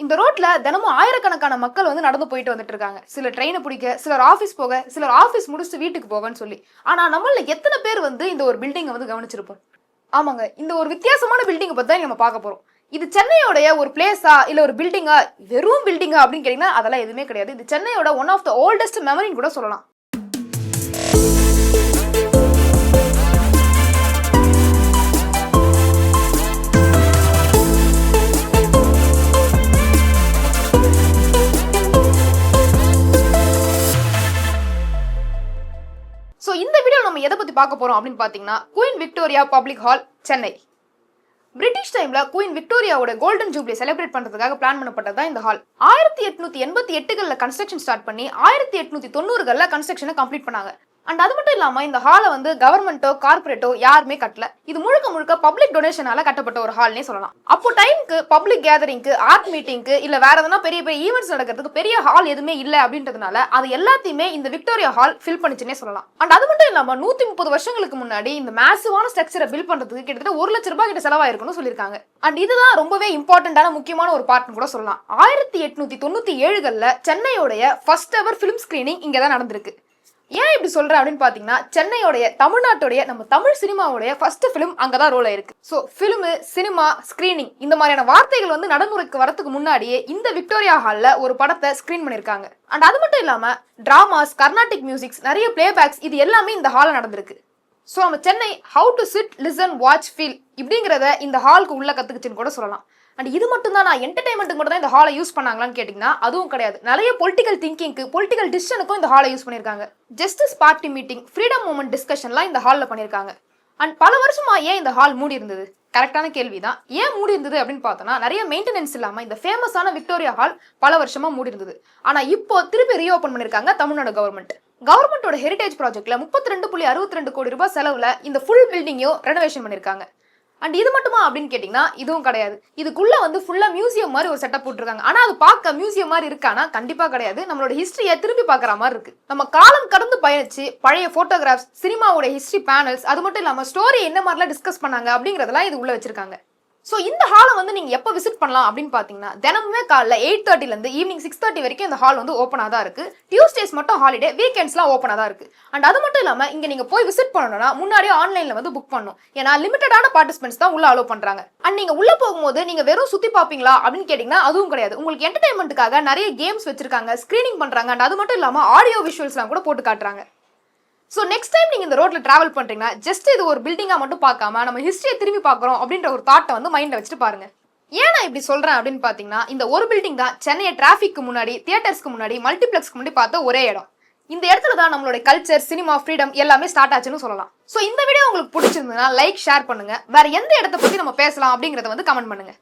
இந்த ரோட்ல தினமும் ஆயிரக்கணக்கான மக்கள் வந்து நடந்து போயிட்டு வந்துட்டு இருக்காங்க. சில ட்ரெயினை பிடிக்க, சிலர் ஆஃபீஸ் போக, சிலர் ஆஃபீஸ் முடிச்சுட்டு வீட்டுக்கு போகன்னு சொல்லி. ஆனா நம்மள எத்தனை பேர் வந்து இந்த ஒரு பில்டிங்கை வந்து கவனிச்சிருப்போம்? ஆமாங்க, இந்த ஒரு வித்தியாசமான பில்டிங்கை பத்தி தான் நம்ம பார்க்க போறோம். இது சென்னையோடைய ஒரு பிளேஸா இல்ல ஒரு பில்டிங்கா, வெறும் பில்டிங்கா அப்படின்னு கேட்டீங்கன்னா அதெல்லாம் எதுவுமே கிடையாது. இது சென்னையோட ஒன் ஆஃப் த ஓல்டஸ்ட் மெமரின்னு கூட சொல்லலாம். ஸோ இந்த வீடியோ நம்ம எதை பத்தி பார்க்க போறோம் அப்படின்னு பாத்தீங்கன்னா, queen Victoria public hall, Chennai. British டைம்ல குயின் விக்டோரியாவோட கோல்டன் ஜூப்ளி செலிப்ரேட் பண்றதுக்காக பிளான் பண்ணப்பட்டதான் இந்த ஹால். 1888கள்ல கன்ஸ்ட்ரக்ஷன் ஸ்டார்ட் பண்ணி 1890கள்ல கன்ஸ்ட்ரக்ஷனை கம்ப்ளீட் பண்ணாங்க. அண்ட் அது மட்டும் இல்லாம இந்த ஹாலை வந்து கவர்மெண்ட்டோ கார்பரேட்டோ யாருமே கட்டல. இது முழுக்க முழுக்க பப்ளிக் டொனேஷனால கட்டப்பட்ட ஒரு ஹால்னே சொல்லலாம். அப்போ டைமுக்கு பப்ளிக் கேதரிங்க்கு, ஆர்ட் மீட்டிங்க்கு இல்ல வேற எதனா பெரிய பெரிய ஈவெண்ட்ஸ் நடக்கிறதுக்கு பெரிய ஹால் எதுவுமே இல்ல அப்படின்றதுனால அது எல்லாத்தையுமே இந்த விக்டோரியா ஹால் ஃபில் பண்ணிச்சுன்னே சொல்லலாம். அண்ட் அது மட்டும் இல்லாம 130 வருஷங்களுக்கு முன்னாடி இந்த மேசிவான ஸ்ட்ரக்சரை பில்ட் பண்றதுக்கு கிட்டத்தட்ட 1 லட்சம் ரூபாய் கிட்ட செலவாயிருக்குன்னு சொல்லியிருக்காங்க. அண்ட் இதுதான் ரொம்பவே இம்பார்ட்டன்டான முக்கியமான ஒரு பார்ட்னு கூட சொல்லலாம். 1897கள்ல சென்னையோடைய ஃபர்ஸ்ட் எவர் ஃபிலிம் ஸ்கிரீனிங் இங்கதான் நடந்திருக்கு. ஏன் இப்படி சொல்றேன் அப்படின்னு பாத்தீங்கன்னா, சென்னையோடைய தமிழ்நாட்டுடைய நம்ம தமிழ் சினிமாவுடைய ஃபர்ஸ்ட் பிலிம் அங்கதான் ரோல் ஆயிருக்கு. ஸோ பிலிமு, சினிமா, ஸ்கிரீனிங் இந்த மாதிரியான வார்த்தைகள் வந்து நடைமுறைக்கு வரதுக்கு முன்னாடியே இந்த விக்டோரியா ஹால்ல ஒரு படத்தை ஸ்கிரீன் பண்ணிருக்காங்க. அண்ட் அது மட்டும் இல்லாம டிராமாஸ், கர்நாடிக் மியூசிக்ஸ், நிறைய பிளேபேக்ஸ் இது எல்லாமே இந்த ஹால்ல நடந்திருக்கு. ஸோ நம்ம Chennai how to sit, listen, watch, feel இப்படிங்கிறத இந்த ஹாலுக்கு உள்ள கத்துக்குச்சுன்னு கூட சொல்லலாம். அண்ட் இது மட்டும் தான் நான் என்டர்டைன்மெண்ட்டுக்கு மட்டும் தான் இந்த ஹாலை யூஸ் பண்ணாங்களான்னு கேட்டிங்கன்னா அதுவும் கிடையாது. நிறைய பொலிட்டிக்கல் திங்கிங்க்கு, பொலிட்டிக்கல் டிசிஷனுக்கும் இந்த ஹாலை யூஸ் பண்ணியிருக்காங்க. Justice Party meeting, freedom movement டிஸ்கஷன்லாம் இந்த ஹாலில் பண்ணியிருக்காங்க. அண்ட் பல வருஷமா ஏன் இந்த ஹால் மூடி இருந்தது? கரெக்டான கேள்வி தான். ஏன் மூடி இருந்தது அப்படின்னு பார்த்தோன்னா, நிறைய மெயின்டெனன்ஸ் இல்லாமல் இந்த ஃபேமஸான விக்டோரியா ஹால் பல வருஷமா மூடி இருந்தது. ஆனால் இப்போ திருப்பி ரீஓப்பன் பண்ணியிருக்காங்க தமிழ்நாடு கவர்மெண்ட். கவர்மெண்டோட ஹெரிடேஜ் ப்ராஜெக்ட்ல 32.62 கோடி ரூபாய் செலவுல இந்த ஃபுல் பில்டிங்கையும் ரெனோவேஷன் பண்ணியிருக்காங்க. அண்ட் இது மட்டுமா அப்படின்னு கேட்டிங்கன்னா இதுவும் கிடையாது. இதுக்குள்ள வந்து ஃபுல்லா மியூசியம் மாதிரி ஒரு செட்டப் போட்டுருக்காங்க. ஆனா அது பார்க்க மியூசியம் மாதிரி இருக்கானா? கண்டிப்பா கிடையாது. நம்மளோட ஹிஸ்டரியை திரும்பி பார்க்குற மாதிரி இருக்கு. நம்ம காலம் கடந்து பயணிச்சு பழைய போட்டோகிராஃப்ஸ், சினிமாவோட ஹிஸ்டரி பேனல்ஸ், அது மட்டும் இல்லாம ஸ்டோரி என்ன மாதிரிலாம் டிஸ்கஸ் பண்ணாங்க அப்படிங்கறதெல்லாம் இது உள்ள வச்சிருக்காங்க. ஸோ இந்த ஹாலை வந்து நீங்கள் எப்போ விசிட் பண்ணலாம் அப்படின்னு பார்த்தீங்கன்னா, தினமுமே காலைல 8:30லேருந்து ஈவினிங் 6:30 வரைக்கும் இந்த ஹால் வந்து ஓப்பனாக தான் இருக்குது. டியூஸ்டேஸ் மட்டும் ஹாலிடே, வீக்கெண்ட்ஸ்லாம் ஓப்பனாக தான் இருக்குது. அண்ட் அது மட்டும் இல்லாமல் இங்கே நீங்கள் போய் விசிட் பண்ணணும்னா முன்னாடியே ஆன்லைனில் வந்து புக் பண்ணணும். ஏன்னா லிமிட்டடான பார்ட்டிசிபென்ட்ஸ் தான் உள்ள அலோவ் பண்ணுறாங்க. அண்ட் நீங்கள் உள்ளே போகும்போது நீங்கள் வெறும் சுற்றி பார்ப்பீங்களா அப்படின்னு கேட்டிங்கன்னா அதுவும் கிடையாது. உங்களுக்கு என்டர்டைன்மெண்ட்டுக்காக நிறைய கேம்ஸ் வச்சிருக்காங்க, ஸ்க்ரீனிங் பண்ணுறாங்க. அண்ட் அது மட்டும் இல்லாமல் ஆடியோ விஷுவல்ஸ்லாம் கூட போட்டு காட்டுறாங்க. ஸோ நெக்ஸ்ட் டைம் நீங்கள் இந்த ரோட்டில் ட்ராவல் பண்ணுறீங்கன்னா ஜஸ்ட் இது ஒரு பில்டிங்காக மட்டும் பார்க்காம நம்ம ஹிஸ்ட்ரியை திரும்பி பார்க்குறோம் அப்படின்ற ஒரு தாட்டை வந்து மைண்டில் வச்சுட்டு பாருங்க. ஏன் நான் இப்படி சொல்கிறேன் அப்படின்னு பார்த்தீங்கன்னா, இந்த ஒரு பில்டிங் தான் சென்னையை டிராஃபிக்கு முன்னாடி, தியேட்டர்ஸ்க்கு முன்னாடி, மல்டிப்ளெக்ஸ்க்கு முன்னாடி பார்த்த ஒரே இடம். இந்த இடத்துல தான் நம்மளோட கல்ச்சர், சினிமா, ஃப்ரீடம் எல்லாமே ஸ்டார்ட் ஆச்சுன்னு சொல்லலாம். ஸோ இந்த வீடியோ உங்களுக்கு பிடிச்சிருந்ததுன்னா லைக், ஷேர் பண்ணுங்க. வேற எந்த இடத்த பற்றி நம்ம பேசலாம் அப்படிங்கிறத வந்து கமெண்ட் பண்ணுங்க.